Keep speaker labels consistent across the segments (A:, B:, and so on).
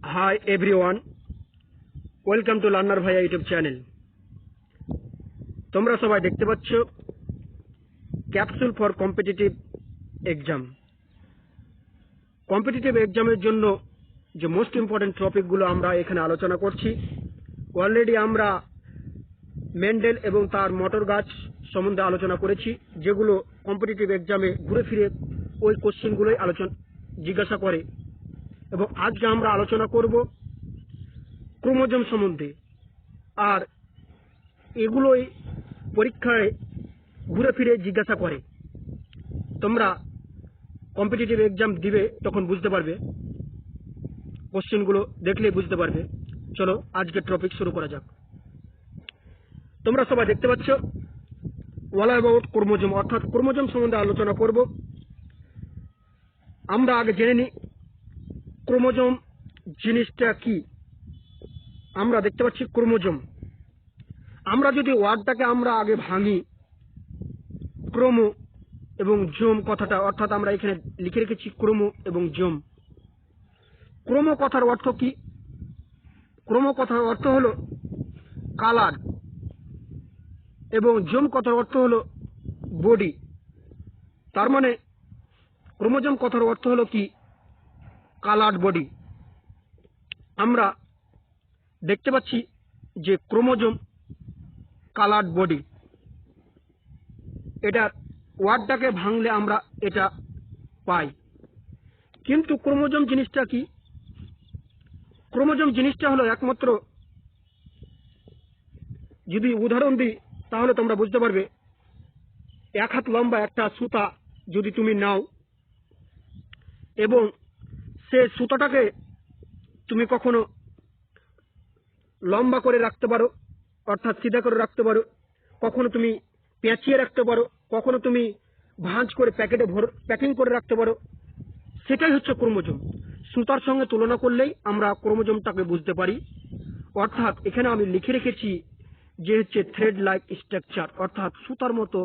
A: Hi everyone, welcome to Learner Bhaiya YouTube channel. তোমরা সবাই দেখতে পাচ্ছ capsule for competitive exam. Competitive এক্সামের জন্য যে মোস্ট ইম্পর্টেন্ট টপিকগুলো আমরা এখানে আলোচনা করছি, অলরেডি আমরা মেন্ডেল এবং তার মোটর গাছ সম্বন্ধে আলোচনা করেছি, যেগুলো কম্পিটিটিভ এক্সামে ঘুরে ফিরে ওই কোশ্চেনগুলোই জিজ্ঞাসা করে। এবং আজকে আমরা আলোচনা করব ক্রোমোজোম সম্বন্ধে, আর এগুলোই পরীক্ষায় ঘুরে ফিরে জিজ্ঞাসা করে। তোমরা কম্পিটিটিভ এক্সাম দিবে তখন বুঝতে পারবে, কোশ্চেনগুলো দেখলেই বুঝতে পারবে। চলো আজকের টপিক শুরু করা যাক। তোমরা সবাই দেখতে পাচ্ছ অল অ্যাবাউট ক্রোমোজোম, অর্থাৎ ক্রোমোজোম সম্বন্ধে আলোচনা করব। আমরা আগে জেনে নিই ক্রোমোজোম জিনিসটা কি। আমরা দেখতে পাচ্ছি ক্রোমোজোম, আমরা যদি ওয়ার্ডটাকে আমরা আগে ভাঙি, ক্রোমো এবং জোম কথাটা, অর্থাৎ আমরা এখানে লিখে রেখেছি ক্রোমো এবং জোম। ক্রোমো কথার অর্থ কি? ক্রোমো কথার অর্থ হলো কালার, এবং জোম কথার অর্থ হলো বডি। তার মানে ক্রোমোজোম কথার অর্থ হলো কি? Coloured body. আমরা দেখতে পাচ্ছি যে ক্রোমোজোম কালার্ড বডি, এটা ওয়ার্ডটাকে ভাঙলে আমরা এটা পাই। কিন্তু ক্রোমোজোম জিনিসটা কি? ক্রোমোজোম জিনিসটা হলো একমাত্র, যদি উদাহরণ দিই তাহলে তোমরা বুঝতে পারবে। এক হাত লম্বা একটা সুতা যদি তুমি নাও এবং সে সুতাটাকে তুমি কখনো লম্বা করে রাখতে পারো, অর্থাৎ সিধা করে রাখতে পারো, কখনো তুমি পেঁচিয়ে রাখতে পারো, কখনো তুমি ভাঁজ করে প্যাকিং করে রাখতে পারো, সেটাই হচ্ছে ক্রোমোজোম। সুতার সঙ্গে তুলনা করলেই আমরা ক্রোমোজোমটাকে বুঝতে পারি। অর্থাৎ এখানে আমি লিখে রেখেছি যে হচ্ছে থ্রেড লাইক স্ট্রাকচার, অর্থাৎ সুতার মতো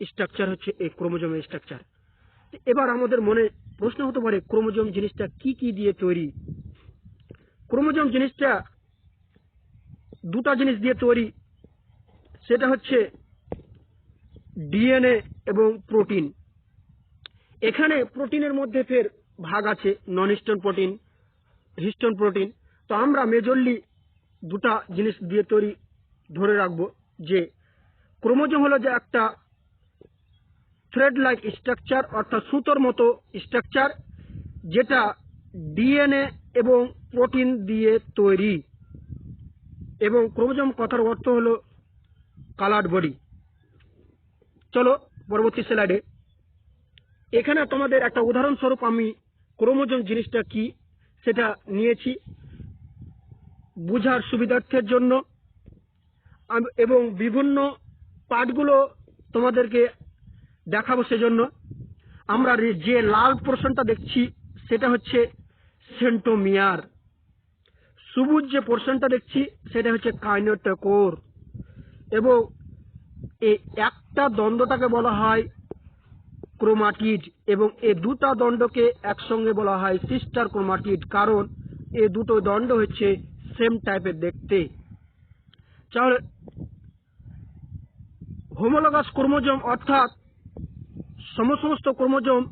A: স্ট্রাকচার হচ্ছে এই ক্রোমোজোমের স্ট্রাকচার। এবার আমাদের মনে প্রশ্ন হতে পারে, ক্রোমোজোম জিনিসটা কি কি দিয়ে তৈরি? ক্রোমোজোম জিনিসটা দুটা জিনিস দিয়ে তৈরি, সেটা হচ্ছে ডিএনএ এবং প্রোটিন। এখানে প্রোটিনের মধ্যে ফের ভাগ আছে, নন হিস্টোন প্রোটিন, হিস্টোন প্রোটিন। তো আমরা মেজরলি দুটা জিনিস দিয়ে তৈরি ধরে রাখবো, যে ক্রোমোজোম হলো যে একটা থ্রেড লাইক স্ট্রাকচার, অর্থাৎ সুতোর মতো স্ট্রাকচার, যেটা ডিএনএ এবং প্রোটিন দিয়ে তৈরি। এবং ক্রোমোজোম কথার অর্থ হলো কালার্ড বডি। চলো পরবর্তী স্লাইডে। এখানে তোমাদের একটা উদাহরণস্বরূপ আমি ক্রোমোজোম জিনিসটা কি সেটা নিয়েছি বুঝার সুবিধার্থের জন্য, এবং বিভিন্ন পার্টগুলো তোমাদেরকে দেখাবো। সেজন্য আমরা যে লাল পোর্শনটা দেখছি সেটা হচ্ছে সেন্টোমিয়ার, সবুজ যে পোর্শনটা দেখছি সেটা হচ্ছে কাইনেটোকোর, এবং এই একটা দ্বন্দ্বটাকে বলা হয় ক্রোমাটিড, এবং এই দুটা দণ্ডকে একসঙ্গে বলা হয় সিস্টার ক্রোমাটিড, কারণ এই দুটো দণ্ড হচ্ছে সেম টাইপের দেখতে। তাহলে হোমোলোগাস ক্রোমোজোম, অর্থাৎ সমস্ত ক্রোমোজোম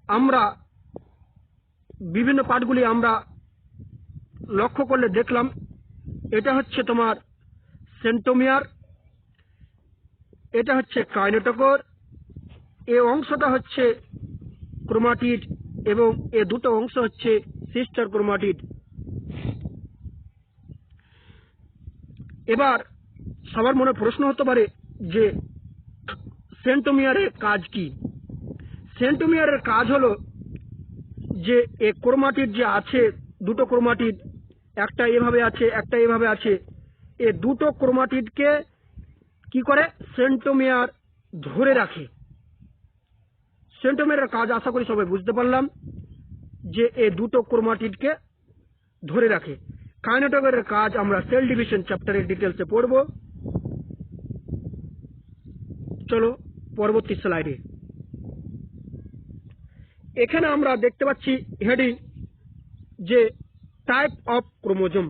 A: আমরা বিভিন্ন পার্টগুলি আমরা লক্ষ্য করলে দেখলাম, এটা হচ্ছে তোমার সেন্টোমিয়ার, এটা হচ্ছে কাইনেটোকোর, এই অংশটা হচ্ছে ক্রোমাটিড, এবং এই দুটো অংশ হচ্ছে সিস্টার ক্রোমাটিড। এবার সবার মনে প্রশ্ন হতে পারে যে সেন্টোমিয়ারের কাজ কি? সেন্টোমিয়ারের কাজ হলো যে এই ক্রোমাটিড যে আছে, দুটো ক্রোমাটিড, একটা এভাবে আছে একটা এভাবে আছে, এই দুটো ক্রোমাটিডকে কি করে? সেন্টোমিয়ার ধরে রাখে। সেন্টোমিয়ারের কাজ আশা করি সবাই বুঝতে পারলাম, যে এই দুটো ক্রোমাটিডকে ধরে রাখে। কাইনেটোকোরের কাজ আমরা সেল ডিভিশন চ্যাপ্টারের ডিটেলসে পড়ব। চলো পরবর্তী স্লাইডে। এখানে আমরা দেখতে পাচ্ছি হেডিং যে টাইপ অফ ক্রোমোজোম,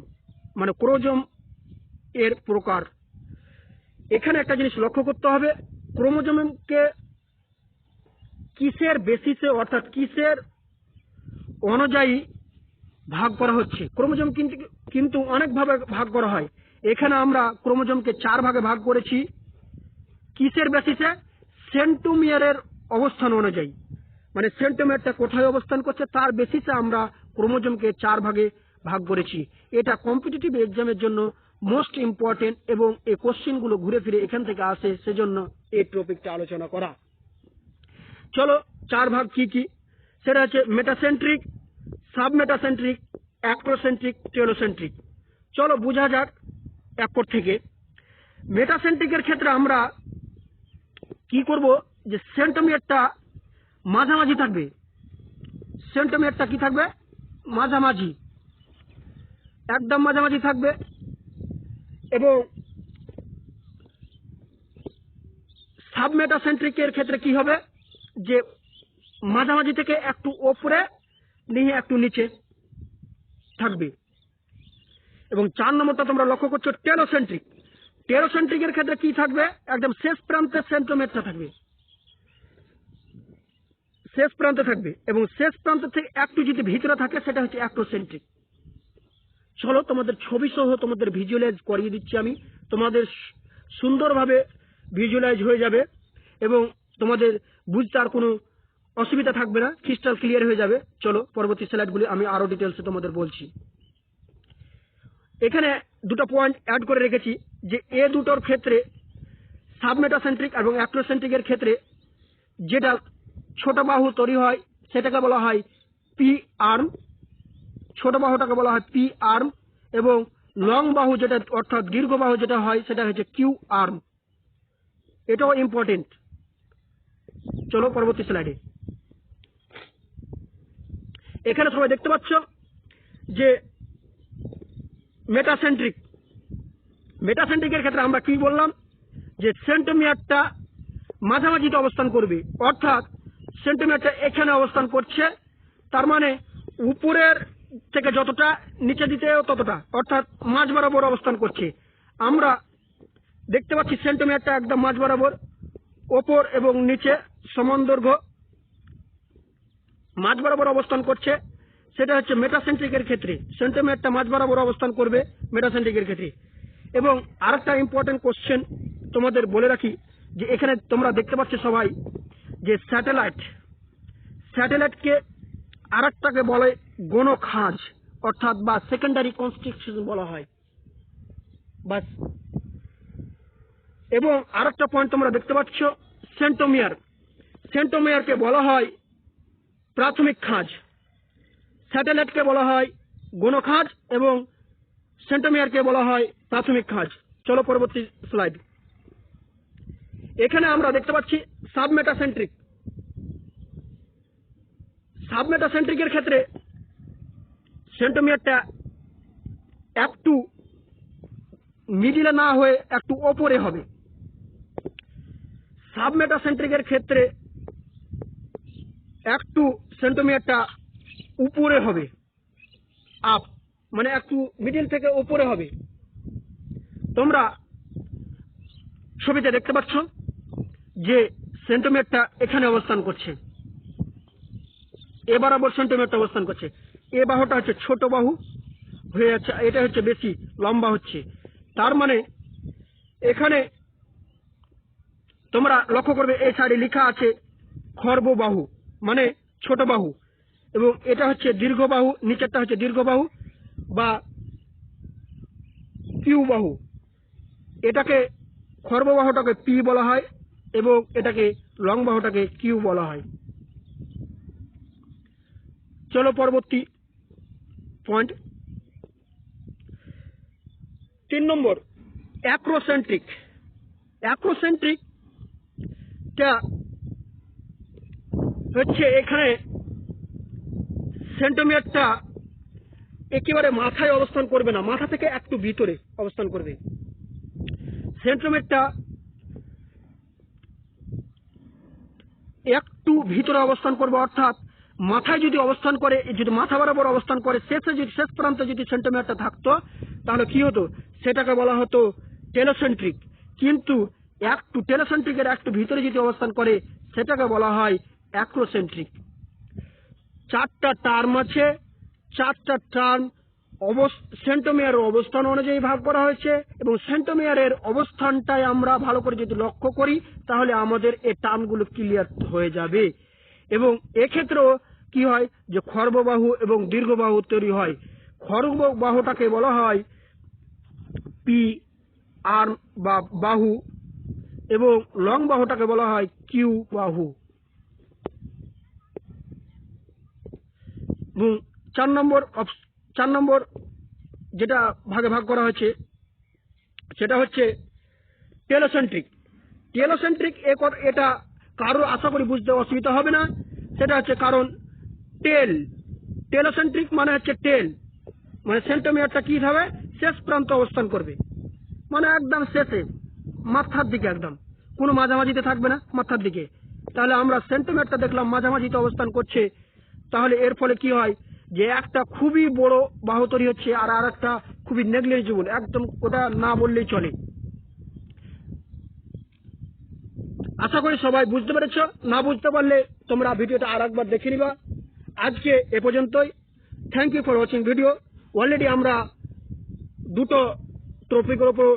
A: মানে ক্রোমোজোম এর প্রকার। এখানে একটা জিনিস লক্ষ্য করতে হবে, ক্রোমোজোমকে কিসের বেসিসে অর্থাৎ কিসের অনুযায়ী ভাগ করা হচ্ছে। ক্রোমোজোম কিন্তু অনেকভাবে ভাগ করা হয়। এখানে আমরা ক্রোমোজোমকে 4 ভাগে ভাগ করেছি। কিসের বেসিসে? সেন্টোমিয়ারের অবস্থান অনুযায়ী, মানে সেন্টোমিয়ারটা কোথায় অবস্থান করছে তার বেসিসে আমরা ক্রোমোজোমকে 4 ভাগে ভাগ করেছি। এটা কম্পিটিটিভ এক্সামের জন্য মোস্ট ইম্পর্টেন্ট এবং এই কোশ্চেনগুলো ঘুরে ফিরে এখান থেকে আসে, সেজন্য এই টপিকটা আলোচনা করা। চলো 4 ভাগ কি কি, সেটা হচ্ছে মেটাসেন্ট্রিক, সাবমেটাসেন্ট্রিক, অ্যাক্রোসেন্ট্রিক, টেলোসেন্ট্রিক। চলো বোঝা যাক এক পর থেকে। মেটাসেন্ট্রিকের ক্ষেত্রে আমরা কি করব, যে সেন্টোমিয়ারটা মাঝামাঝি থাকবে। সেন্টোমিয়ারটা কি থাকবে? মাঝামাঝি, একদম মাঝামাঝি থাকবে। এবং সাবমেটাসেন্ট্রিকের ক্ষেত্রে কি হবে, যে মাঝামাঝি থেকে একটু ওপরে নিয়ে একটু নিচে থাকবে। এবং 4 নম্বরটা তোমরা লক্ষ্য করছো টেলোসেন্ট্রিক। টেলোসেন্ট্রিকের ক্ষেত্রে কি থাকবে, একদম শেষ প্রান্তে সেন্টোমিয়ারটা থাকবে, শেষ প্রান্তে থাকবে। এবং শেষ প্রান্ত থেকে একটু যদি ভিতরে থাকে সেটা হচ্ছে অ্যাক্রোসেন্ট্রিক। চলো তোমাদের ছবি সহ তোমাদের ভিজুয়ালাইজ করিয়ে দিচ্ছি আমি, তোমাদের সুন্দরভাবে ভিজুয়ালাইজ হয়ে যাবে এবং তোমাদের বুঝতে আর কোনো অসুবিধা থাকবে না, ক্রিস্টাল ক্লিয়ার হয়ে যাবে। চলো পরবর্তী স্লাইডগুলি আমি আরো ডিটেলসে তোমাদের বলছি। এখানে দুটো পয়েন্ট অ্যাড করে রেখেছি, যে এ দুটোর ক্ষেত্রে সাবমেটাসেন্ট্রিক এবং অ্যাক্রোসেন্ট্রিকের ক্ষেত্রে যেটা ছোট বাহু তৈরি হয় সেটাকে বলা হয় পি আর্ম, ছোট বাহুটাকে বলা হয় পি আর্ম, এবং লং বাহু যেটা অর্থাৎ দীর্ঘ বাহু যেটা হয় সেটা হচ্ছে কিউ আর্ম। এটাও ইম্পর্টেন্ট। চলো পরবর্তী স্লাইডে। এখানে সবাই দেখতে পাচ্ছ যে মেটাসেন্ট্রিক, মেটাসেন্ট্রিকের ক্ষেত্রে আমরা কি বললাম, যে সেন্টোমিয়ারটা মাঝামাঝিতে অবস্থান করবে, অর্থাৎ সেন্টোমিয়ারটা এখানে অবস্থান করছে, তার মানে উপরের থেকে যতটা নিচে দিতেও ততটা, অর্থাৎ মাঝ বরাবর অবস্থান করছে। আমরা দেখতে পাচ্ছি সেন্টোমিয়ারটা একদম মাঝ বরাবর, ওপর এবং নিচে সমান দৈর্ঘ্য মাঝ বরাবর অবস্থান করছে। সেটা হচ্ছে মেটাসেন্ট্রিকের ক্ষেত্রে সেন্টোমিয়ারটা মাঝ বরাবর অবস্থান করবে মেটাসেন্ট্রিকের ক্ষেত্রে। এবং আরেকটা ইম্পর্টেন্ট কোশ্চেন তোমাদের বলে রাখি, যে এখানে তোমরা দেখতে পাচ্ছ সবাই যে স্যাটেলাইটকে আরেকটাকে বলে গণ খাঁজ, অর্থাৎ বা সেকেন্ডারি কনস্ট্রাকশন বলা হয় বাস। এবং আরেকটা পয়েন্ট তোমরা দেখতে পাচ্ছ সেন্টোমিয়ার, সেন্টোমিয়ারকে বলা হয় প্রাথমিক খাঁজ, স্যাটেলাইটকে বলা হয় গণ খাঁজ এবং সেন্টোমিয়ারকে বলা হয় প্রাথমিক খাঁজ। চলো পরবর্তী স্লাইড। এখানে আমরা দেখতে পাচ্ছি সাবমেটাসেন্ট্রিক। সাবমেটাসেন্ট্রিকের ক্ষেত্রে সেন্টোমিয়ারটা একটু মিডিলে না হয়ে একটু ওপরে হবে। সাবমেটাসেন্ট্রিকের ক্ষেত্রে একটু সেন্টোমিয়ারটা উপরে হবে, আপ মানে একটু মিডিল থেকে উপরে হবে। তোমরা ছবিতে দেখতে পাচ্ছ যে সেন্টোমিয়ারটা এখানে অবস্থান করছে, এ বরাবর সেন্টোমিয়ারটা অবস্থান করছে। এ বাহুটা হচ্ছে ছোট বাহু হয়ে যাচ্ছে, এটা হচ্ছে বেশি লম্বা হচ্ছে। তার মানে এখানে তোমরা লক্ষ্য করবে এই সাইডে লেখা আছে খর্ব বাহু মানে ছোট বাহু, এবং এটা হচ্ছে দীর্ঘ বাহু, নিচেরটা হচ্ছে দীর্ঘ বাহু বা কিউ বাহু। এটাকে খর্ব বাহুটাকে পি বলা হয় এবং এটাকে লং বাহুটাকে কিউ বলা হয়। চলো পরবর্তী পয়েন্ট 3 নম্বর অ্যাক্রোসেন্ট্রিক। অ্যাক্রোসেন্ট্রিকটা হচ্ছে এখানে সেন্টোমিয়ারটা একেবারে মাথায় অবস্থান করবে না, মাথা থেকে একটু ভিতরে অবস্থান করবে। সেন্টোমিয়ারটা একটু ভিতরে অবস্থান করবে, অর্থাৎ মাথায় যদি অবস্থান করে, যদি মাথা বরাবর অবস্থান করে, শেষ প্রান্তে যদি সেন্টোমিয়ারটা থাকতো তাহলে কি হতো, সেটাকে বলা হতো টেলোসেন্ট্রিক। কিন্তু একটু টেলোসেন্ট্রিকের একটু ভিতরে যদি অবস্থান করে সেটাকে বলা হয় অ্যাক্রোসেন্ট্রিক। চারটা টার্ম আছে, চারটা টার্ম সেন্টোমিয়ারের অবস্থান অনুযায়ী ভাগ করা হয়েছে, এবং সেন্টোমিয়ারের অবস্থানটাই আমরা ভালো করে যদি লক্ষ্য করি তাহলে আমাদের এই টার্মগুলো ক্লিয়ার হয়ে যাবে। এবং এক্ষেত্রেও কি হয় যে খর্ববাহু এবং দীর্ঘবাহু তৈরি হয়। খর্ববাহুটাকে বলা হয় পি আর্ম বা বাহু, এবং লং বাহুটাকে বলা হয় কিউ বাহু। এবং 4 নম্বর যেটা ভাগে ভাগ করা হয়েছে সেটা হচ্ছে টেলোসেন্ট্রিক। টেলোসেন্ট্রিক এটা কারোর আশা করি বুঝতে অসুবিধা হবে না। সেটা হচ্ছে কারণ টেলোসেন্ট্রিক মানে হচ্ছে টেল, মানে সেন্টোমিয়ারটা কি হবে, শেষ প্রান্ত অবস্থান করবে, মানে একদম শেষে, মাথার দিকে, একদম কোনো মাঝামাঝিতে থাকবে না, মাথার দিকে। তাহলে আমরা সেন্টোমিয়ারটা দেখলাম মাঝামাঝিতে অবস্থান করছে, তাহলে এর ফলে কি হয় যে একটা খুবই বড় বাহু তৈরি হচ্ছে আর একটা খুবই নেগলিজিবল, একদম ওটা না বললেই চলে। আশা করি সবাই বুঝতে পেরেছ। না বুঝতে পারলে তোমরা ভিডিওটা আর একবার দেখে নিবা। আজকে এ পর্যন্তই। Thank you for watching video. Already আমরা 2টো টপিকের উপর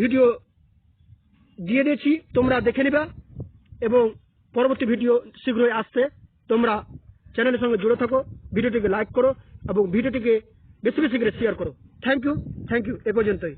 A: ভিডিও দিয়ে দিয়েছি, তোমরা দেখে নিবা, এবং পরবর্তী ভিডিও শীঘ্রই আসছে। তোমরা চ্যানেলের সঙ্গে জুড়ে থাকো, ভিডিওটিকে লাইক করো এবং ভিডিওটিকে বেশি বেশি করে শেয়ার করো। থ্যাংক ইউ, এ পর্যন্তই।